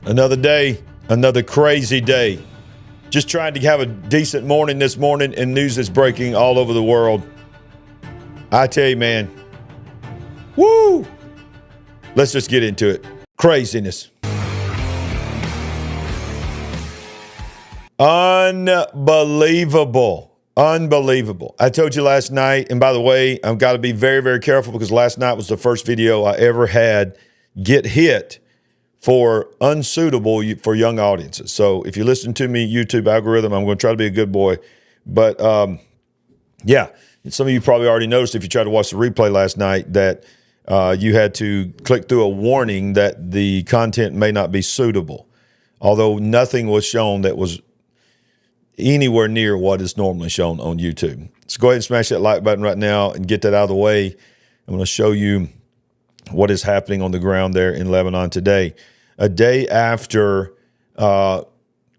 Another day, another crazy day. Just trying to have a decent morning this morning, and news is breaking all over the world. I tell you, man. Woo! Let's just get into it. Craziness. Unbelievable. Unbelievable. I told you last night, and by the way, I've got to be very, very careful because last night was the first video I ever had get hit for unsuitable for young audiences. So if you listen to me, YouTube algorithm, I'm going to try to be a good boy. But yeah, some of you probably already noticed if you tried to watch the replay last night that you had to click through a warning that the content may not be suitable, although nothing was shown that was anywhere near what is normally shown on YouTube. So go ahead and smash that like button right now and get that out of the way. I'm going to show you what is happening on the ground there in Lebanon today. A day after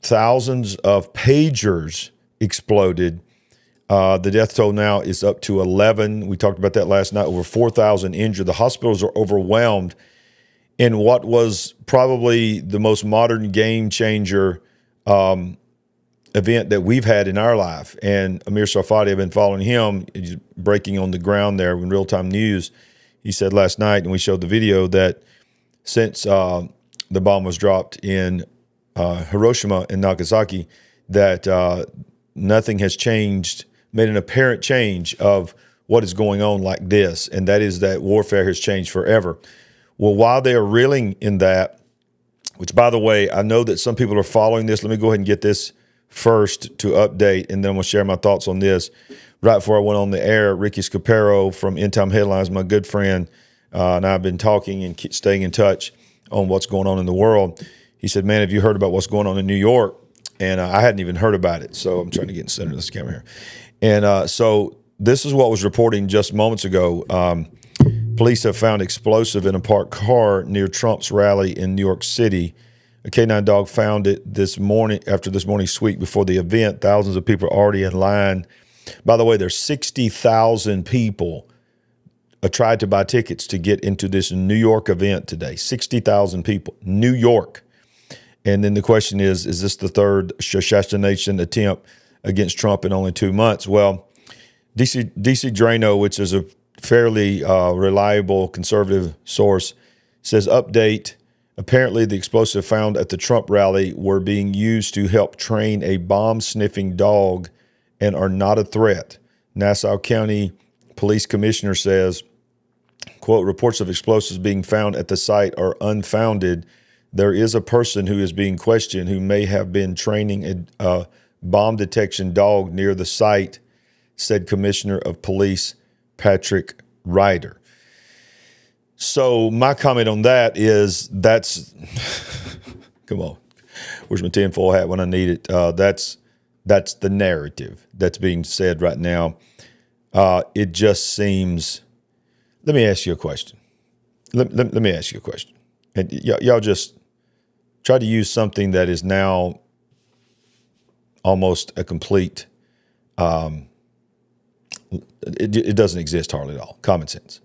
thousands of pagers exploded, the death toll now is up to 11. We talked about that last night. Over 4,000 injured. The hospitals are overwhelmed in what was probably the most modern game changer event that we've had in our life. And Amir Sarfati, I've been following him. He's breaking on the ground there in real-time news. He said last night, and we showed the video, that since the bomb was dropped in Hiroshima and Nagasaki, that nothing has changed, made an apparent change of what is going on like this, and that is that warfare has changed forever. Well, while they are reeling in that, which, by the way, I know that some people are following this. Let me go ahead and get this first to update, and then I'm going to share my thoughts on this. Right before I went on the air, Ricky Scaparo from End-Time Headlines, my good friend, and I've been talking and staying in touch on what's going on in the world. He said, man, have you heard about what's going on in New York? And I hadn't even heard about it. So I'm trying to get in the center of this camera here. And so this is what was reporting just moments ago. Police have found explosive in a parked car near Trump's rally in New York City. A K-9 dog found it this morning after this morning's sweep before the event. Thousands of people are already in line. By the way, there's 60,000 people tried to buy tickets to get into this New York event today. 60,000 people, New York. And then the question is this the third assassination attempt against Trump in only 2 months? Well, DC Drano, which is a fairly reliable conservative source, says update. Apparently, the explosive found at the Trump rally were being used to help train a bomb-sniffing dog and are not a threat. Nassau County Police Commissioner says, quote, reports of explosives being found at the site are unfounded. There is a person who is being questioned who may have been training a bomb detection dog near the site, said Commissioner of Police Patrick Ryder. So my comment on that is that's, come on, where's my tinfoil hat when I need it? That's the narrative that's being said right now. It just seems, let me ask you a question. Let me ask you a question. And y'all just try to use something that is now almost a complete, it doesn't exist hardly at all. Common sense.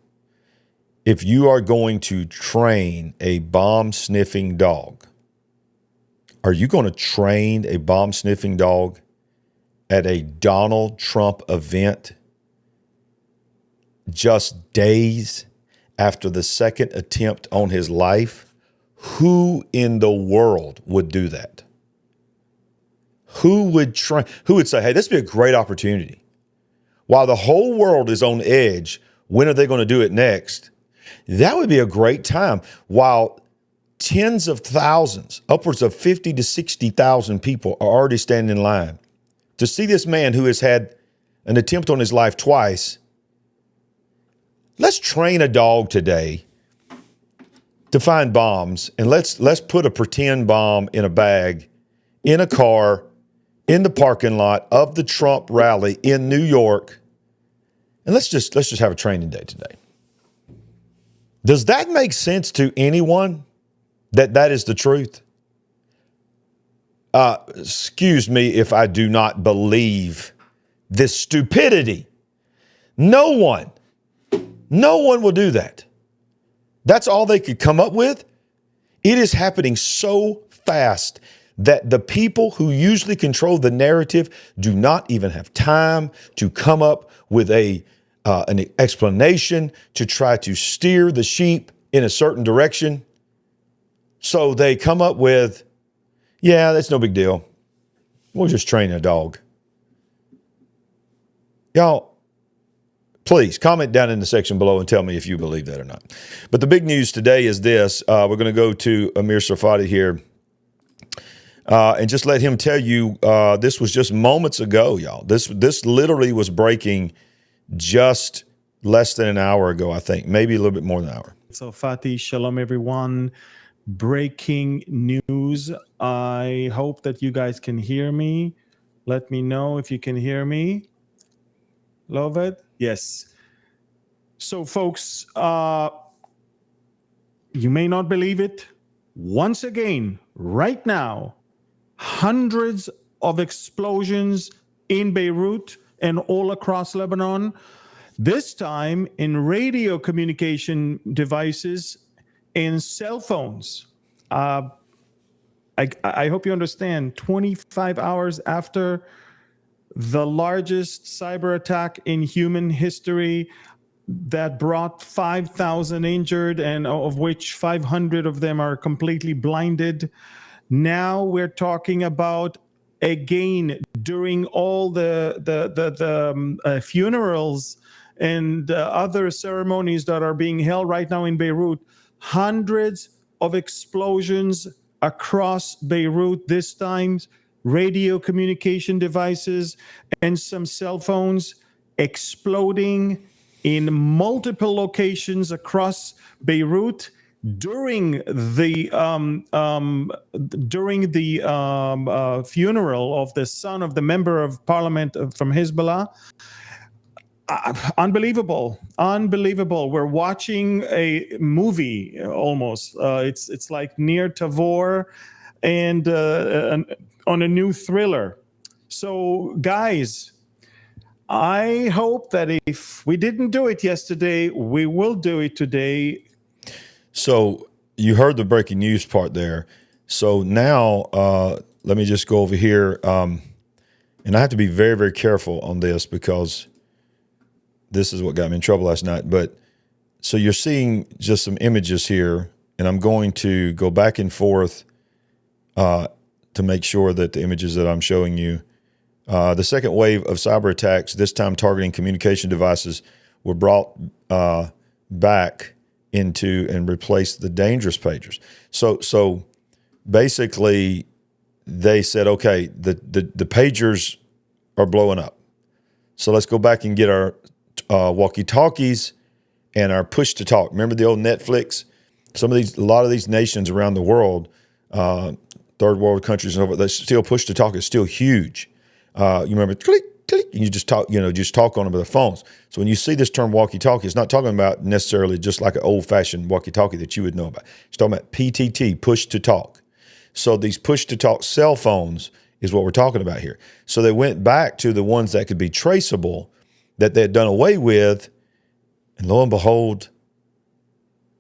If you are going to train a bomb-sniffing dog, are you going to train a bomb-sniffing dog at a Donald Trump event just days after the second attempt on his life? Who in the world would do that? Who would say, hey, this would be a great opportunity. While the whole world is on edge, when are they going to do it next? That would be a great time. While tens of thousands, upwards of 50 to 60,000 people are already standing in line to see this man who has had an attempt on his life twice. Let's train a dog today to find bombs, and let's put a pretend bomb in a bag, in a car, in the parking lot of the Trump rally in New York, and let's just have a training day today. Does that make sense to anyone that is the truth? Excuse me if I do not believe this stupidity. No one will do that. That's all they could come up with. It is happening so fast that the people who usually control the narrative do not even have time to come up with an explanation to try to steer the sheep in a certain direction. So they come up with, yeah, that's no big deal. We'll just train a dog. Y'all, please comment down in the section below and tell me if you believe that or not. But the big news today is this. We're going to go to Amir Sarfati here and just let him tell you this was just moments ago, y'all. This literally was breaking just less than an hour ago, I think, maybe a little bit more than an hour. So Fatih, shalom everyone. Breaking news. I hope that you guys can hear me. Let me know if you can hear me. Love it. Yes. So folks, you may not believe it. Once again, right now, hundreds of explosions in Beirut and all across Lebanon. This time in radio communication devices and cell phones. I hope you understand, 25 hours after the largest cyber attack in human history that brought 5,000 injured, and of which 500 of them are completely blinded. Now we're talking about, again, during all the funerals and other ceremonies that are being held right now in Beirut, hundreds of explosions across Beirut, this time radio communication devices and some cell phones exploding in multiple locations across Beirut during the funeral of the son of the member of parliament from Hezbollah. Unbelievable. We're watching a movie almost. It's like near Tavor and on a new thriller. So guys, I hope that if we didn't do it yesterday, we will do it today. So you heard the breaking news part there. So now let me just go over here. And I have to be very, very careful on this because this is what got me in trouble last night. But so you're seeing just some images here, and I'm going to go back and forth to make sure that the images that I'm showing you, the second wave of cyber attacks, this time targeting communication devices, were brought back into and replaced the dangerous pagers. So basically they said, okay, the pagers are blowing up. So let's go back and get our walkie-talkies and our push-to-talk. Remember the old Netflix? A lot of these nations around the world, third world countries and over, they still push-to-talk is still huge. You remember click, click, and you just talk, just talk on them with the phones. So when you see this term walkie-talkie, it's not talking about necessarily just like an old-fashioned walkie-talkie that you would know about. It's talking about PTT, push-to-talk. So these push-to-talk cell phones is what we're talking about here. So they went back to the ones that could be traceable that they had done away with, and lo and behold,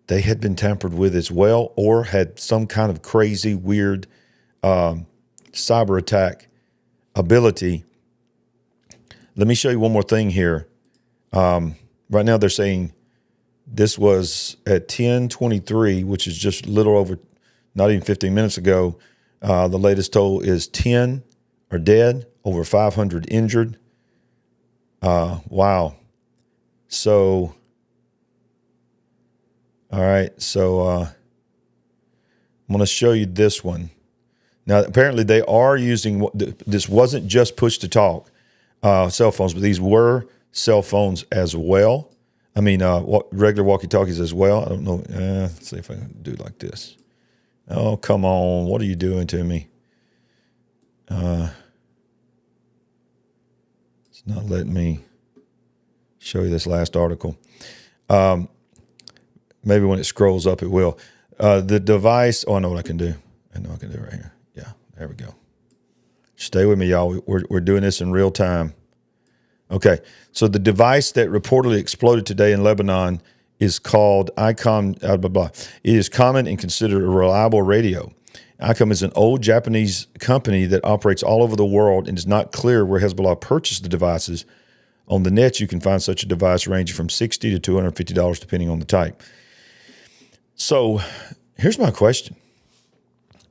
they had been tampered with as well or had some kind of crazy, weird cyber attack ability. Let me show you one more thing here. Right now they're saying this was at 10:23, which is just a little over, not even 15 minutes ago. The latest toll is 10 are dead, over 500 injured. Wow. So, all right. So, I'm going to show you this one. Now, apparently they are using, this wasn't just push to talk, cell phones, but these were cell phones as well. I mean, regular walkie-talkies as well. I don't know. Let's see if I can do it like this. Oh, come on. What are you doing to me? It's not letting me show you this last article. Maybe when it scrolls up, it will. The device, oh, I know what I can do. I know I can do it right here. Yeah, there we go. Stay with me, y'all. We're doing this in real time. Okay, so the device that reportedly exploded today in Lebanon is called ECAMM, blah, blah, blah. It is common and considered a reliable radio. ECAMM is an old Japanese company that operates all over the world, and it's not clear where Hezbollah purchased the devices. On the net, you can find such a device ranging from $60 to $250, depending on the type. So here's my question.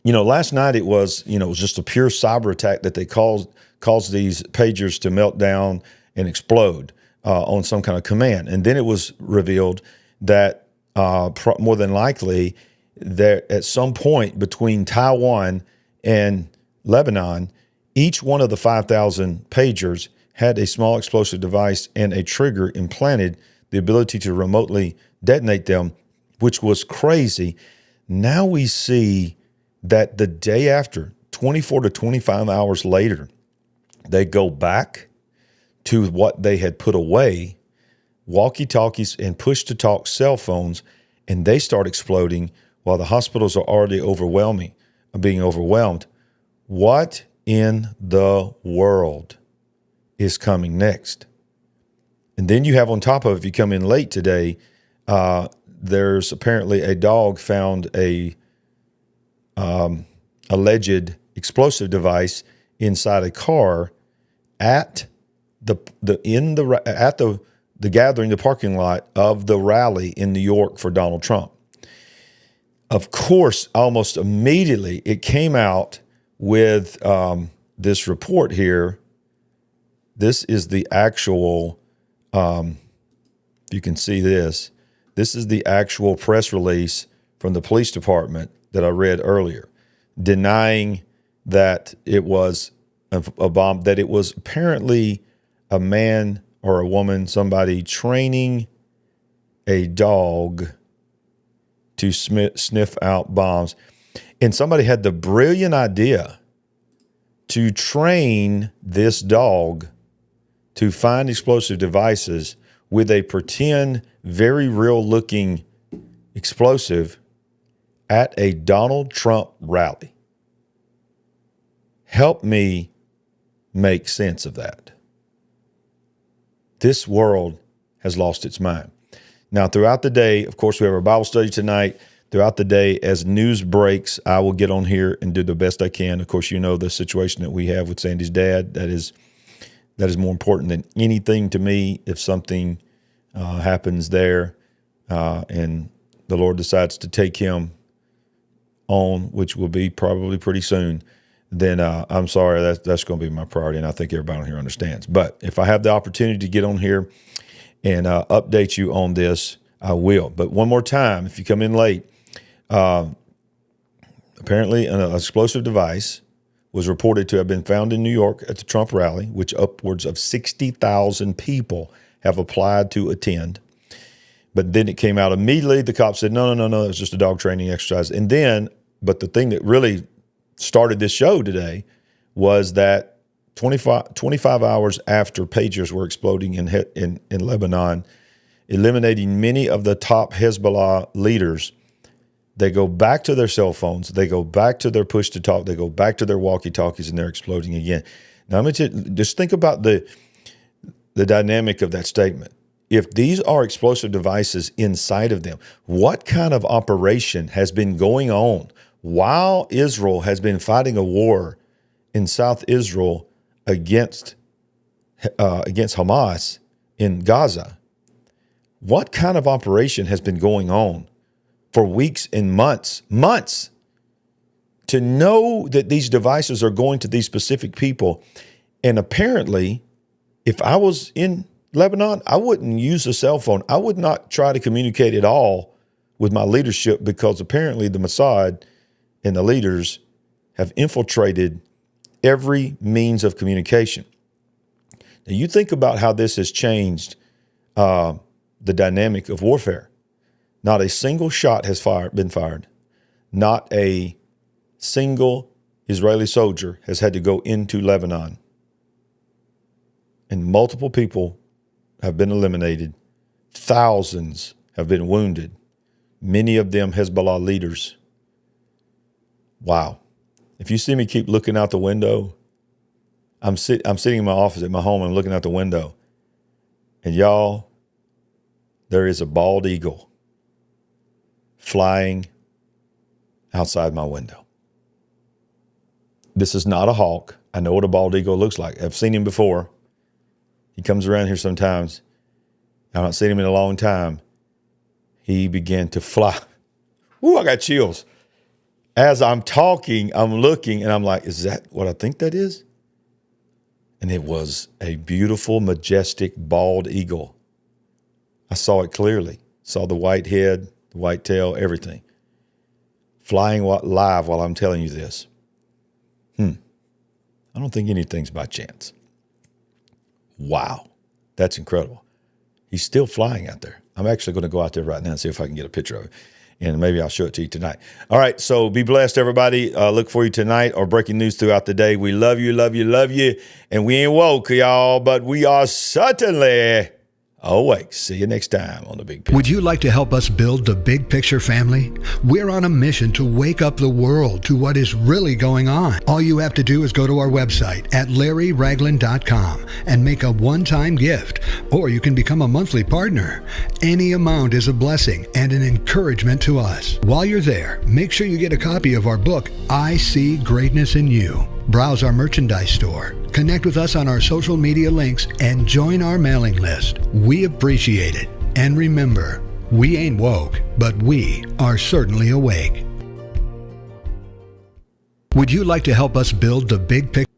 Last night it was just a pure cyber attack that they caused these pagers to melt down and explode on some kind of command. And then it was revealed that more than likely that at some point between Taiwan and Lebanon, each one of the 5,000 pagers had a small explosive device and a trigger implanted, the ability to remotely detonate them, which was crazy. Now we see that the day after, 24 to 25 hours later, they go back to what they had put away, walkie-talkies and push-to-talk cell phones, and they start exploding while the hospitals are already being overwhelmed. What in the world is coming next? And then you have on top of, if you come in late today, there's apparently a dog found a alleged explosive device inside a car at the gathering, the parking lot of the rally in New York for Donald Trump. Of course, almost immediately it came out with this report here. This is the actual, you can see this. This is the actual press release from the police department that I read earlier, denying that it was a bomb, that it was apparently a man or a woman, somebody training a dog to sniff out bombs. And somebody had the brilliant idea to train this dog to find explosive devices with a pretend, very real looking explosive at a Donald Trump rally. Help me make sense of that. This world has lost its mind. Now, throughout the day, of course, we have our Bible study tonight. Throughout the day, as news breaks, I will get on here and do the best I can. Of course, the situation that we have with Sandy's dad. That is more important than anything to me. If something happens there and the Lord decides to take him on, which will be probably pretty soon, then I'm sorry, that's going to be my priority, and I think everybody on here understands. But if I have the opportunity to get on here and update you on this, I will. But one more time, if you come in late, apparently an explosive device was reported to have been found in New York at the Trump rally, which upwards of 60,000 people have applied to attend. But then it came out immediately. The cops said, no, it was just a dog training exercise. And then, but the thing that really started this show today was that 25 hours after pagers were exploding in Lebanon, eliminating many of the top Hezbollah leaders, they go back to their cell phones, they go back to their push-to-talk, they go back to their walkie-talkies, and they're exploding again. Now, I'm going to just think about the dynamic of that statement. If these are explosive devices inside of them, what kind of operation has been going on while Israel has been fighting a war in South Israel against Hamas in Gaza? What kind of operation has been going on for weeks and months to know that these devices are going to these specific people? And apparently, if I was in Lebanon, I wouldn't use a cell phone. I would not try to communicate at all with my leadership, because apparently the Mossad and the leaders have infiltrated every means of communication. Now, you think about how this has changed the dynamic of warfare. Not a single shot has been fired. Not a single Israeli soldier has had to go into Lebanon. And multiple people have been eliminated. Thousands have been wounded. Many of them Hezbollah leaders. Wow. If you see me keep looking out the window, I'm sitting in my office at my home and looking out the window. And y'all, there is a bald eagle flying outside my window. This is not a hawk. I know what a bald eagle looks like. I've seen him before. He comes around here sometimes. I've not seen him in a long time. He began to fly. Ooh, I got chills. As I'm talking, I'm looking, and I'm like, is that what I think that is? And it was a beautiful, majestic, bald eagle. I saw it clearly. Saw the white head, the white tail, everything. Flying live while I'm telling you this. I don't think anything's by chance. Wow. That's incredible. He's still flying out there. I'm actually going to go out there right now and see if I can get a picture of it. And maybe I'll show it to you tonight. All right, so be blessed, everybody. Look for you tonight or breaking news throughout the day. We love you, love you, love you. And we ain't woke, y'all, but we are certainly awake. See you next time on The Big Picture. Would you like to help us build the Big Picture family? We're on a mission to wake up the world to what is really going on. All you have to do is go to our website at LarryRagland.com and make a one-time gift, or you can become a monthly partner. Any amount is a blessing and an encouragement to us. While you're there, make sure you get a copy of our book, I See Greatness in You. Browse our merchandise store, connect with us on our social media links, and join our mailing list. We appreciate it. And remember, we ain't woke, but we are certainly awake. Would you like to help us build the Big Picture?